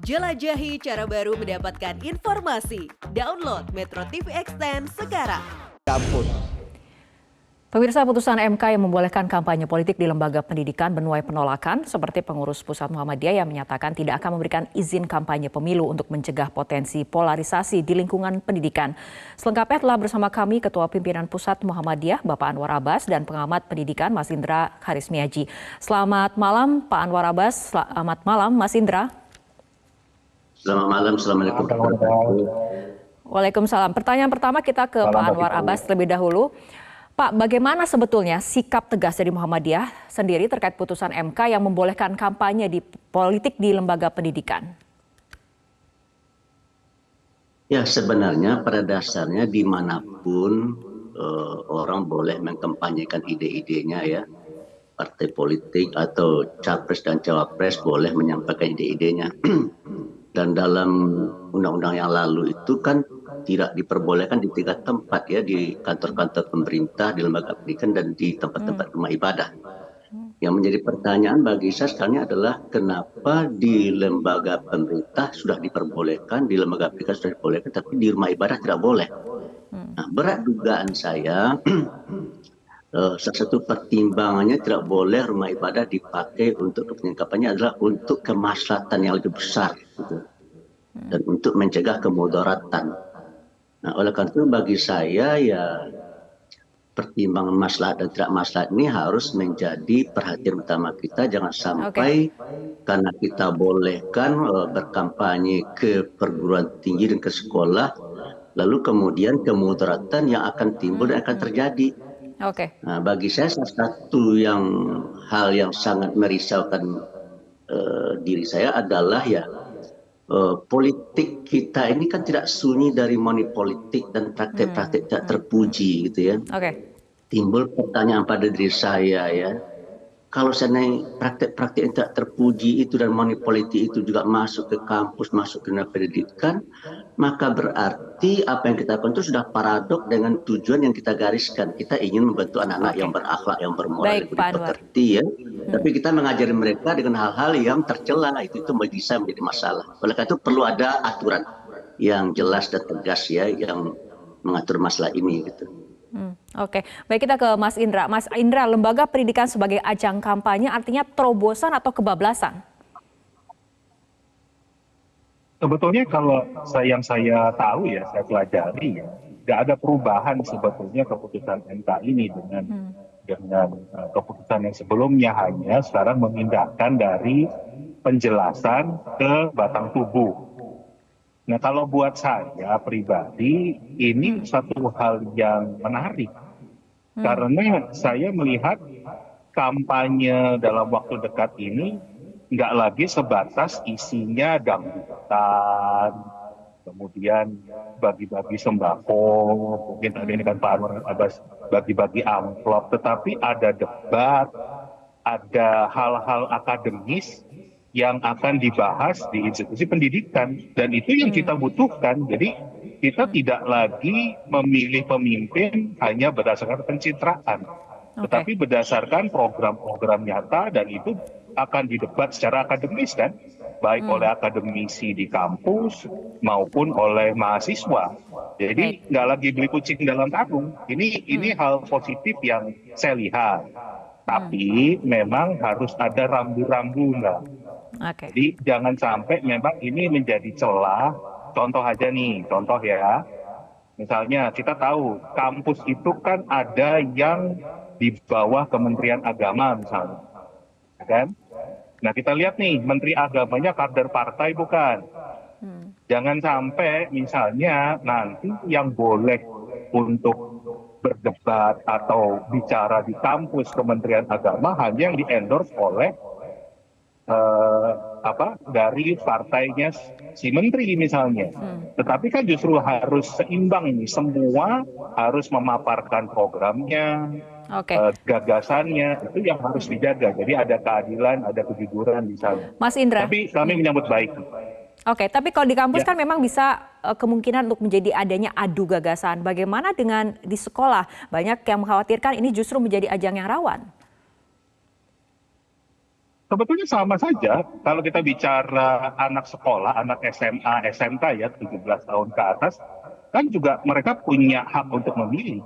Jelajahi cara baru mendapatkan informasi. Download Metro TV Extend sekarang. Kampus. Pemirsa, putusan MK yang membolehkan kampanye politik di lembaga pendidikan menuai penolakan seperti pengurus pusat Muhammadiyah yang menyatakan tidak akan memberikan izin kampanye pemilu untuk mencegah potensi polarisasi di lingkungan pendidikan. Selengkapnya telah bersama kami Ketua Pimpinan Pusat Muhammadiyah Bapak Anwar Abbas dan pengamat pendidikan Mas Indra Harismiaji. Selamat malam Pak Anwar Abbas, selamat malam Mas Indra. Selamat malam, Assalamualaikum. Waalaikumsalam. Pertanyaan pertama kita ke Pak Anwar Abbas terlebih dahulu. Pak, bagaimana sebetulnya sikap tegas dari Muhammadiyah sendiri terkait putusan MK yang membolehkan kampanye di politik di lembaga pendidikan? Ya, sebenarnya pada dasarnya dimanapun orang boleh mengkampanyekan ide-idenya ya. Partai politik atau capres dan cawapres boleh menyampaikan ide-idenya. Dan dalam undang-undang yang lalu itu kan tidak diperbolehkan di 3 tempat ya, di kantor-kantor pemerintah, di lembaga pendidikan dan di tempat-tempat rumah ibadah. Yang menjadi pertanyaan bagi saya sekarang adalah kenapa di lembaga pemerintah sudah diperbolehkan, di lembaga pendidikan sudah diperbolehkan, tapi di rumah ibadah tidak boleh. Nah, berat dugaan saya salah satu pertimbangannya tidak boleh rumah ibadah dipakai untuk kepentingan kampanye adalah untuk kemaslahatan yang lebih besar gitu. Dan untuk mencegah kemudaratan. Nah, oleh karena itu bagi saya ya pertimbangan maslahat dan tidak maslahat ini harus menjadi perhatian utama kita. Jangan sampai karena kita bolehkan berkampanye ke perguruan tinggi dan ke sekolah, lalu kemudian kemudaratan yang akan timbul dan akan terjadi. Nah, bagi saya salah satu hal yang sangat merisaukan diri saya adalah ya politik kita ini kan tidak sunyi dari money politik dan praktek-praktek tidak terpuji gitu ya. Timbul pertanyaan pada diri saya ya, kalau seandainya praktek-praktek yang tidak terpuji itu dan money politik itu juga masuk ke kampus, masuk ke dunia pendidikan, maka berarti apa yang kita lakukan itu sudah paradok dengan tujuan yang kita gariskan. Kita ingin membentuk anak-anak yang berakhlak, yang bermoral, yang dipekerti ya. Tapi kita mengajari mereka dengan hal-hal yang tercela, itu bisa menjadi masalah. Oleh karena itu perlu ada aturan yang jelas dan tegas ya, yang mengatur masalah ini gitu. Baik, kita ke Mas Indra. Mas Indra, lembaga pendidikan sebagai ajang kampanye artinya terobosan atau kebablasan? Sebetulnya kalau yang saya tahu ya, saya pelajari ya, tidak ada perubahan sebetulnya keputusan MK ini dengan keputusan yang sebelumnya, hanya sekarang memindahkan dari penjelasan ke batang tubuh. Nah, kalau buat saya pribadi ini satu hal yang menarik karena saya melihat kampanye dalam waktu dekat ini nggak lagi sebatas isinya dangdutan, kemudian bagi-bagi sembako, mungkin tadi ini kan Pak Anwar Abbas bagi-bagi amplop, tetapi ada debat, ada hal-hal akademis yang akan dibahas di institusi pendidikan, dan itu yang kita butuhkan. Jadi kita tidak lagi memilih pemimpin hanya berdasarkan pencitraan, tetapi berdasarkan program-program nyata, dan itu akan didebat secara akademis kan, baik oleh akademisi di kampus maupun oleh mahasiswa. Jadi nggak lagi beli kucing dalam karung. Ini hal positif yang saya lihat. Tapi memang harus ada rambu-rambu Mbak. Jadi jangan sampai memang ini menjadi celah. Contoh aja nih, contoh ya. Misalnya kita tahu kampus itu kan ada yang di bawah Kementerian Agama misalnya. Kan? Nah, kita lihat nih, Menteri Agamanya kader partai bukan? Jangan sampai misalnya nanti yang boleh untuk berdebat atau bicara di kampus Kementerian Agama hanya yang di-endorse oleh dari partainya si menteri misalnya. Tetapi kan justru harus seimbang ini, semua harus memaparkan programnya, gagasannya, itu yang harus dijaga. Jadi ada keadilan, ada kejujuran di sana. Mas Indra. Tapi kami menyambut baik. Tapi kalau di kampus kan memang bisa kemungkinan untuk menjadi adanya adu gagasan. Bagaimana dengan di sekolah? Banyak yang mengkhawatirkan ini justru menjadi ajang yang rawan. Sebetulnya sama saja kalau kita bicara anak sekolah, anak SMA, SMK ya 17 tahun ke atas, kan juga mereka punya hak untuk memilih.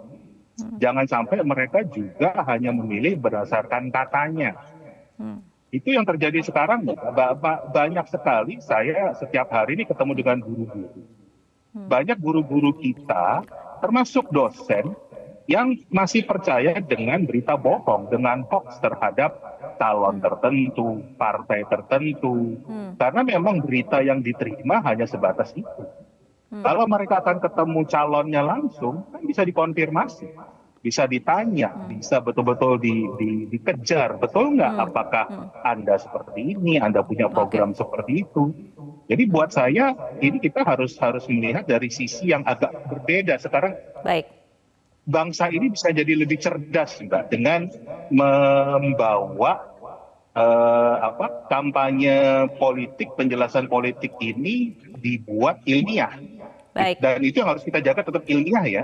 Jangan sampai mereka juga hanya memilih berdasarkan katanya. Itu yang terjadi sekarang. Banyak sekali saya setiap hari ini ketemu dengan guru-guru. Banyak guru-guru kita, termasuk dosen, yang masih percaya dengan berita bohong, dengan hoax terhadap calon tertentu, partai tertentu. Karena memang berita yang diterima hanya sebatas itu. Kalau mereka akan ketemu calonnya langsung, kan bisa dikonfirmasi, bisa ditanya, bisa betul-betul dikejar. Betul nggak apakah Anda seperti ini, Anda punya program seperti itu. Jadi buat saya, ini kita harus melihat dari sisi yang agak berbeda. Sekarang Baik. bangsa ini bisa jadi lebih cerdas, Mbak, dengan membawa kampanye politik, penjelasan politik ini dibuat ilmiah. Baik. Dan itu yang harus kita jaga, tetap ilmiah ya.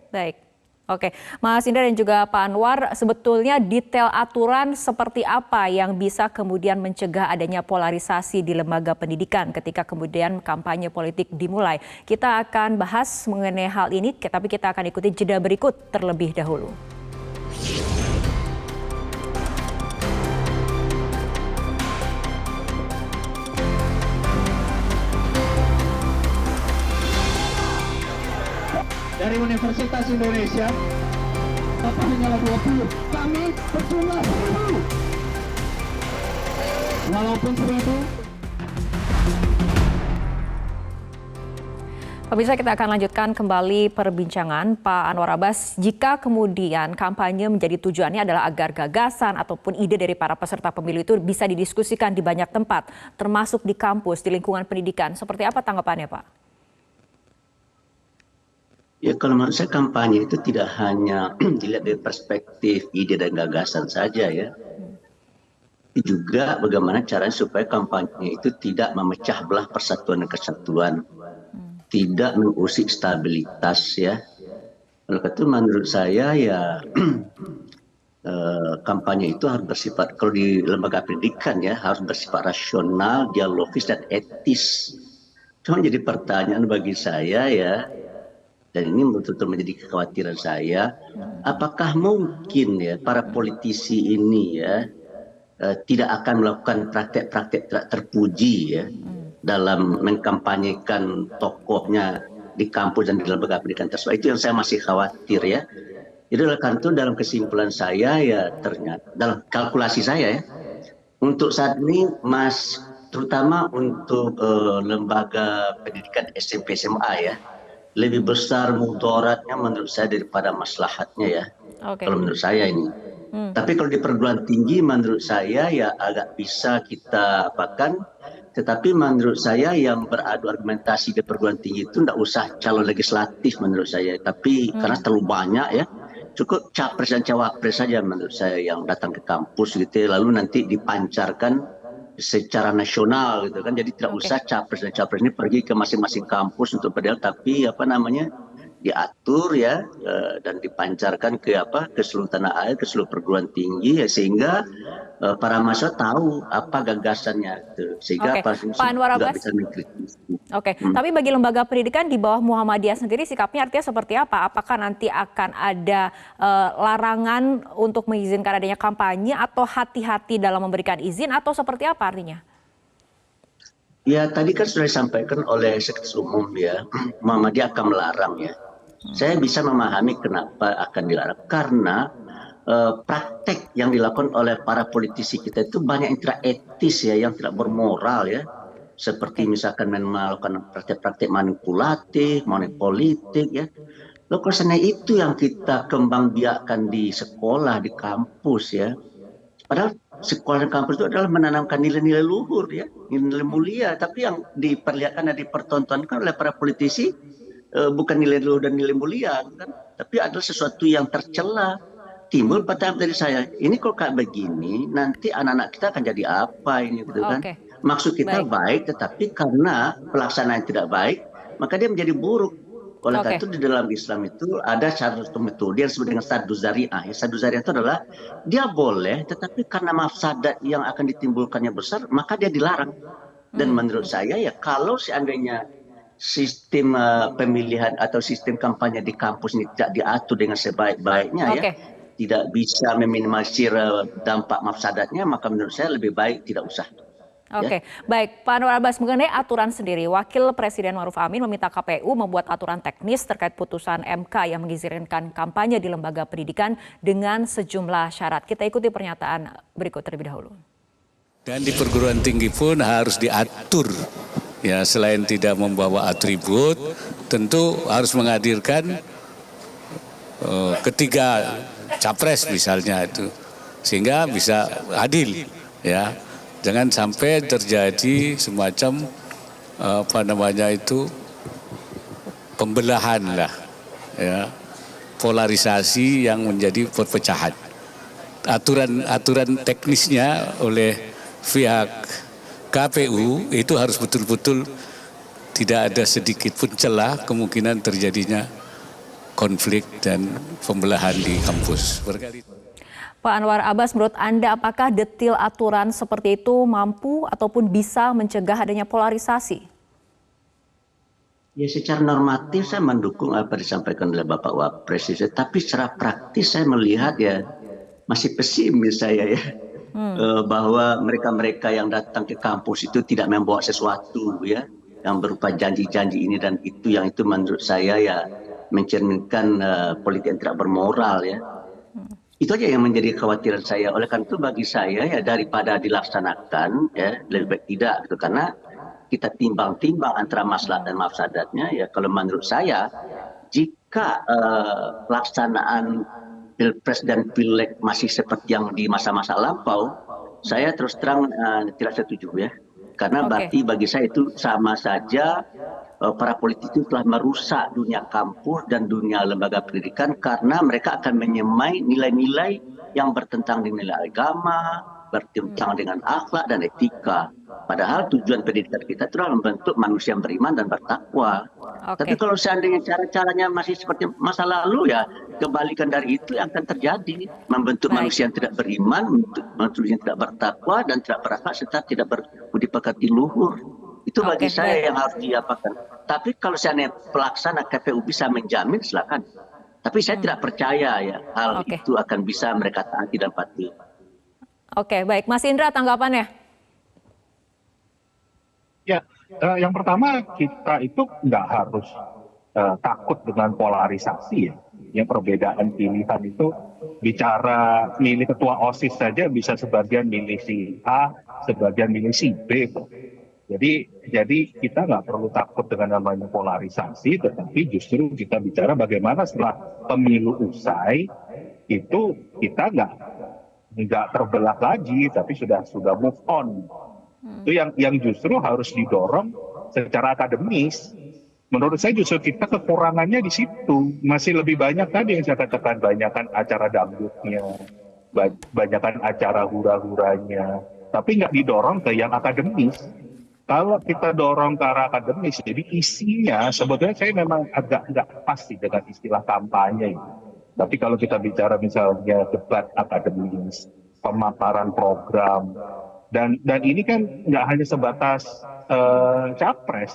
Baik. Oke, Mas Indra dan juga Pak Anwar, sebetulnya detail aturan seperti apa yang bisa kemudian mencegah adanya polarisasi di lembaga pendidikan ketika kemudian kampanye politik dimulai? Kita akan bahas mengenai hal ini, tapi kita akan ikuti jeda berikut terlebih dahulu. Dari Universitas Indonesia, Bapak hanyalah 20, kami berjumlah 1000. Walaupun 1000. Pemirsa, kita akan lanjutkan kembali perbincangan Pak Anwar Abbas. Jika kemudian kampanye menjadi tujuannya adalah agar gagasan ataupun ide dari para peserta pemilu itu bisa didiskusikan di banyak tempat, termasuk di kampus, di lingkungan pendidikan. Seperti apa tanggapannya, Pak? Ya, kalau menurut saya kampanye itu tidak hanya dilihat dari perspektif ide dan gagasan saja ya. Tapi juga bagaimana caranya supaya kampanye itu tidak memecah belah persatuan dan kesatuan. Tidak mengusik stabilitas ya. Oleh itu menurut saya ya kampanye itu harus bersifat, kalau di lembaga pendidikan ya, harus bersifat rasional, dialogis dan etis. Cuma jadi pertanyaan bagi saya ya, dan ini betul-betul menjadi kekhawatiran saya, apakah mungkin ya para politisi ini ya tidak akan melakukan praktek-praktek tidak terpuji ya dalam mengkampanyekan tokohnya di kampus dan di lembaga pendidikan tersebut. Itu yang saya masih khawatir ya. Jadi oleh karena itu dalam kesimpulan saya ya, ternyata dalam kalkulasi saya ya, untuk saat ini terutama untuk lembaga pendidikan SMP SMA ya, lebih besar mudaratnya menurut saya daripada maslahatnya ya. Kalau menurut saya ini. Tapi kalau di perguruan tinggi menurut saya ya agak bisa kita apakan. Tetapi menurut saya yang beradu argumentasi di perguruan tinggi itu tidak usah calon legislatif menurut saya. Tapi karena terlalu banyak ya, cukup capres dan cawapres saja menurut saya yang datang ke kampus gitu. Lalu nanti dipancarkan secara nasional gitu kan, jadi tidak usah capres dan cawapres ini pergi ke masing-masing kampus untuk berdialog, tapi diatur ya dan dipancarkan ke seluruh tanah air, ke seluruh perguruan tinggi ya, sehingga para mahasiswa tahu apa gagasannya gitu. Sehingga Pak Anwar Abbas bisa mengkritisi. Tapi bagi lembaga pendidikan di bawah Muhammadiyah sendiri sikapnya artinya seperti apa? Apakah nanti akan ada larangan untuk mengizinkan adanya kampanye atau hati-hati dalam memberikan izin atau seperti apa artinya? Ya tadi kan sudah disampaikan oleh Sekretaris Umum ya, Muhammadiyah akan melarang ya. Saya bisa memahami kenapa akan dilarang, karena praktek yang dilakukan oleh para politisi kita itu banyak yang tidak etis ya, yang tidak bermoral ya. Seperti misalkan melakukan praktek-praktek manipulatif, politik ya. Loh, kalau itu yang kita kembang biakkan di sekolah, di kampus ya. Padahal sekolah dan kampus itu adalah menanamkan nilai-nilai luhur ya, nilai mulia. Tapi yang diperlihatkan dan dipertontonkan oleh para politisi bukan nilai luhur dan nilai mulia, kan? Tapi adalah sesuatu yang tercela. Timbul pertanyaan dari saya, ini kok kayak begini, nanti anak-anak kita akan jadi apa ini, gitu kan? Maksud kita baik, tetapi karena pelaksanaan tidak baik, maka dia menjadi buruk. Oleh Oke. karena itu di dalam Islam itu ada satu metode yang disebut dengan saddu zari'ah. Saddu zari'ah itu adalah dia boleh, tetapi karena mafsadat yang akan ditimbulkannya besar, maka dia dilarang. Dan menurut saya ya kalau seandainya sistem pemilihan atau sistem kampanye di kampus ini tidak diatur dengan sebaik-baiknya ya, Oke. tidak bisa meminimalisir dampak mafsadatnya, maka menurut saya lebih baik tidak usah. Oke, baik Pak Anwar Abbas, mengenai aturan sendiri, Wakil Presiden Maruf Amin meminta KPU membuat aturan teknis terkait putusan MK yang mengizinkan kampanye di lembaga pendidikan dengan sejumlah syarat. Kita ikuti pernyataan berikut terlebih dahulu. Dan di perguruan tinggi pun harus diatur, ya selain tidak membawa atribut, tentu harus menghadirkan ketiga capres misalnya itu, sehingga bisa adil, ya. Jangan sampai terjadi semacam pembelahan lah, ya, polarisasi yang menjadi perpecahan. Aturan teknisnya oleh pihak KPU itu harus betul-betul tidak ada sedikit pun celah kemungkinan terjadinya konflik dan pembelahan di kampus. Pak Anwar Abbas, menurut Anda apakah detail aturan seperti itu mampu ataupun bisa mencegah adanya polarisasi? Ya secara normatif saya mendukung apa disampaikan oleh Bapak Wapres, tapi secara praktis saya melihat ya masih pesimis saya ya. Bahwa mereka-mereka yang datang ke kampus itu tidak membawa sesuatu ya yang berupa janji-janji ini dan itu, yang itu menurut saya ya mencerminkan politik yang tidak bermoral ya. Itu aja yang menjadi kekhawatiran saya. Oleh karena itu bagi saya ya daripada dilaksanakan ya lebih baik tidak gitu, karena kita timbang-timbang antara maslahat dan mafsadatnya ya. Kalau menurut saya jika pelaksanaan Pilpres dan Pileg masih seperti yang di masa-masa lampau, saya terus terang tidak setuju ya. Karena berarti bagi saya itu sama saja para politisi telah merusak dunia kampus dan dunia lembaga pendidikan karena mereka akan menyemai nilai-nilai yang bertentangan dengan nilai agama, bertentangan dengan akhlak dan etika. Padahal tujuan pendidikan kita itu adalah membentuk manusia yang beriman dan bertakwa. Tapi kalau seandainya cara-caranya masih seperti masa lalu ya kebalikan dari itu yang akan terjadi. Membentuk manusia yang tidak beriman, membentuk manusia yang tidak bertakwa dan tidak berakhlak serta tidak berbudi pekerti luhur. Itu bagi saya yang harus diapakan. Tapi kalau seandainya pelaksana KPU bisa menjamin silakan. Tapi saya tidak percaya ya hal itu akan bisa mereka taati dan patuhi. Oke, baik. Mas Indra tanggapannya? Ya, yang pertama kita itu nggak harus takut dengan polarisasi ya. Yang perbedaan pilihan itu bicara milih ketua OSIS saja bisa sebagian milih si A, sebagian milih si B. Jadi kita nggak perlu takut dengan namanya polarisasi, tetapi justru kita bicara bagaimana setelah pemilu usai itu kita nggak terbelah lagi, tapi sudah move on. Itu yang justru harus didorong secara akademis. Menurut saya justru kita kekurangannya di situ. Masih lebih banyak tadi yang saya katakan, banyakan acara dangdutnya, banyakan acara hura-huranya, tapi nggak didorong ke yang akademis. Kalau kita dorong ke arah akademis, jadi isinya sebetulnya saya memang agak nggak pasti dengan istilah kampanye itu. Tapi kalau kita bicara misalnya debat akademis, pemaparan program, dan ini kan nggak hanya sebatas capres,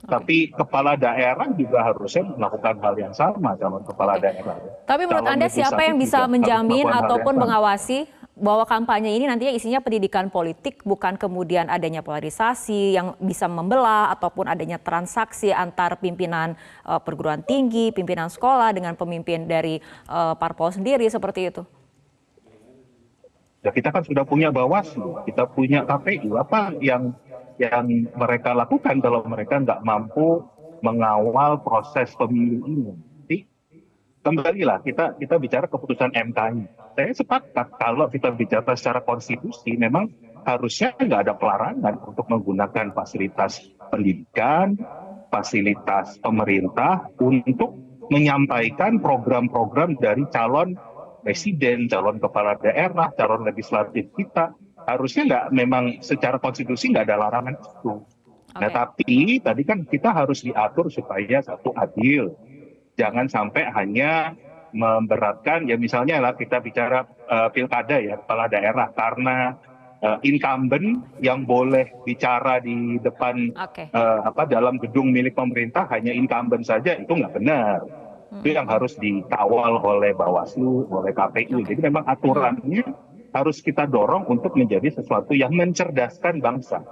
tapi kepala daerah juga harusnya melakukan hal yang sama, calon kepala daerah. Tapi menurut Anda siapa yang bisa menjamin ataupun mengawasi bahwa kampanye ini nantinya isinya pendidikan politik, bukan kemudian adanya polarisasi yang bisa membelah ataupun adanya transaksi antar pimpinan perguruan tinggi, pimpinan sekolah dengan pemimpin dari parpol sendiri seperti itu? Ya kita kan sudah punya Bawaslu, kita punya KPU, apa yang mereka lakukan kalau mereka nggak mampu mengawal proses pemilu ini? Jadi kembalilah kita bicara keputusan MK ini. Saya sepakat kalau kita bicara secara konstitusi memang harusnya nggak ada pelarangan untuk menggunakan fasilitas pendidikan, fasilitas pemerintah untuk menyampaikan program-program dari calon presiden, calon kepala daerah, calon legislatif kita. Harusnya nggak, memang secara konstitusi nggak ada larangan itu. Nah tapi tadi kan kita harus diatur supaya satu adil, jangan sampai hanya memberatkan, ya misalnya lah kita bicara pilkada ya, kepala daerah, karena incumbent yang boleh bicara di depan dalam gedung milik pemerintah hanya incumbent saja, itu nggak benar. Itu yang harus dikawal oleh Bawaslu, oleh KPU. Jadi memang aturannya harus kita dorong untuk menjadi sesuatu yang mencerdaskan bangsa.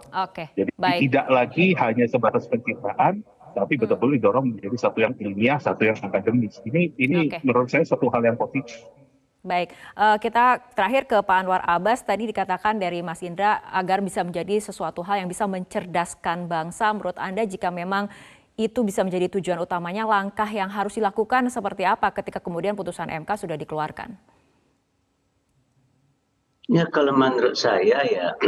Jadi tidak lagi hanya sebatas pencitraan, tapi betul-betul didorong menjadi satu yang ilmiah, satu yang akademis. Ini menurut saya satu hal yang positif. Baik, kita terakhir ke Pak Anwar Abbas. Tadi dikatakan dari Mas Indra agar bisa menjadi sesuatu hal yang bisa mencerdaskan bangsa. Menurut Anda jika memang itu bisa menjadi tujuan utamanya, langkah yang harus dilakukan seperti apa ketika kemudian putusan MK sudah dikeluarkan? Ya kalau menurut saya ya,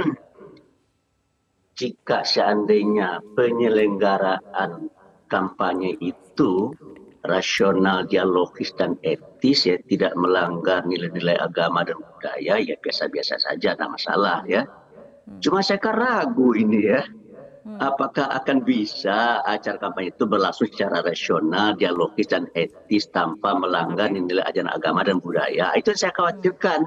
jika seandainya penyelenggaraan kampanye itu rasional, dialogis, dan etis, ya tidak melanggar nilai-nilai agama dan budaya, ya biasa-biasa saja, tidak masalah ya. Cuma saya kan ragu ini ya, apakah akan bisa acara kampanye itu berlangsung secara rasional, dialogis, dan etis tanpa melanggar nilai ajaran agama dan budaya. Itu yang saya khawatirkan.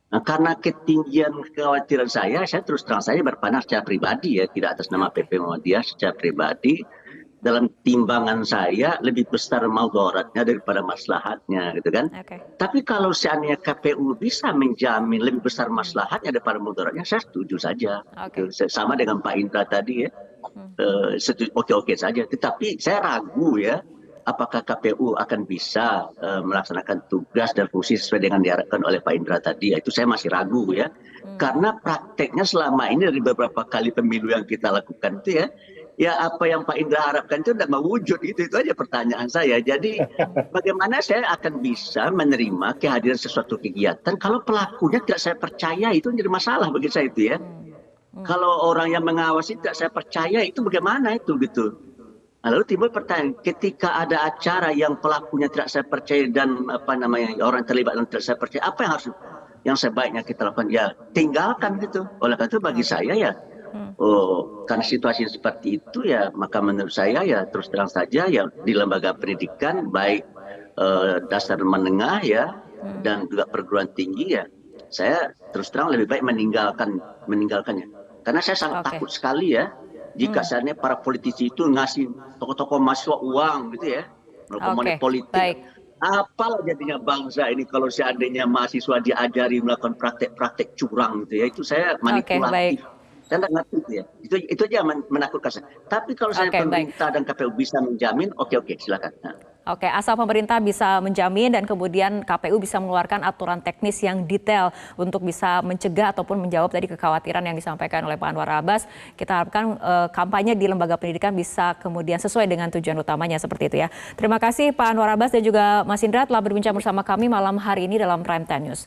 Nah, karena ketinggian kekhawatiran saya terus terang saja berpandang secara pribadi ya, tidak atas nama PP Muhammadiyah, secara pribadi. Dalam timbangan saya lebih besar madaratnya daripada maslahatnya, gitu kan. Tapi kalau seandainya KPU bisa menjamin lebih besar maslahatnya daripada mudaratnya, saya setuju saja. Gitu. Sama dengan Pak Indra tadi ya, oke-oke saja. Tetapi saya ragu ya, apakah KPU akan bisa melaksanakan tugas dan fungsi sesuai dengan diharapkan oleh Pak Indra tadi. Itu saya masih ragu ya, karena prakteknya selama ini dari beberapa kali pemilu yang kita lakukan itu ya apa yang Pak Indra harapkan itu tidak mewujud, itu aja pertanyaan saya. Jadi bagaimana saya akan bisa menerima kehadiran sesuatu kegiatan kalau pelakunya tidak saya percaya, itu jadi masalah bagi saya itu ya. Kalau orang yang mengawasi tidak saya percaya, itu bagaimana itu gitu. Lalu timbul pertanyaan, ketika ada acara yang pelakunya tidak saya percaya dan orang terlibat dan tidak saya percaya, apa yang sebaiknya kita lakukan? Ya tinggalkan gitu. Oleh karena itu bagi saya ya, karena situasi seperti itu ya, maka menurut saya ya terus terang saja ya di lembaga pendidikan baik dasar menengah ya dan juga perguruan tinggi ya, saya terus terang lebih baik meninggalkannya. Karena saya sangat takut sekali ya jika seandainya para politisi itu ngasih tokoh-tokoh mahasiswa uang gitu ya, money politik. Apalah jadinya bangsa ini kalau seandainya mahasiswa diajari melakukan praktek-praktek curang gitu ya, itu saya manipulatif. Saya tidak ngerti itu ya. Itu aja menakutkan saya. Tapi kalau saya pemerintah dan KPU bisa menjamin, oke, silakan. Oke, asal pemerintah bisa menjamin dan kemudian KPU bisa mengeluarkan aturan teknis yang detail untuk bisa mencegah ataupun menjawab tadi kekhawatiran yang disampaikan oleh Pak Anwar Abbas. Kita harapkan kampanye di lembaga pendidikan bisa kemudian sesuai dengan tujuan utamanya seperti itu ya. Terima kasih Pak Anwar Abbas dan juga Mas Indra telah berbincang bersama kami malam hari ini dalam Prime Time News.